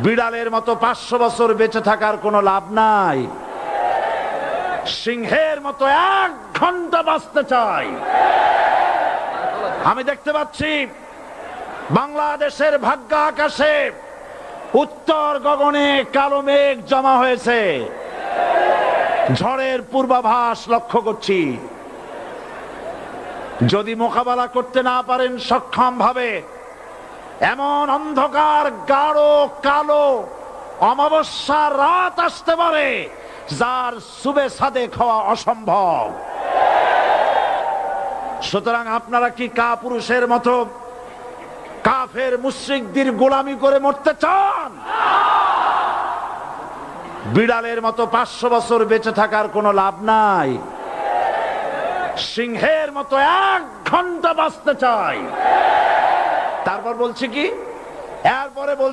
বিড়ালের মতো 500 বছর বেঁচে থাকার কোনো লাভ নাই। সিংহের মতো 1 ঘন্টা বাঁচতে চাই। আমি দেখতে পাচ্ছি বাংলাদেশের ভাগ্য আকাশে উত্তর গগনে কালো মেঘ জমা হয়েছে। ঝড়ের পূর্বাভাস লক্ষ্য করছি। যদি মোকাবেলা করতে না পারেন সক্ষম ভাবে, এমন অন্ধকার গাঢ় কালো অমাবস্যার রাত আসতে পারে যার সুবে সাদেক হওয়া অসম্ভব। সুতরাং আপনারা কি কাপুরুষের মতো কাফের মুশরিকদের গোলামি করে মরতে চান? বিড়ালের মতো 500 বছর বেঁচে থাকার কোনো লাভ নাই। সিংহের মতো 1 ঘন্টা বাঁচতে চাই। তারপর বলছি কি, এরপরে বলছি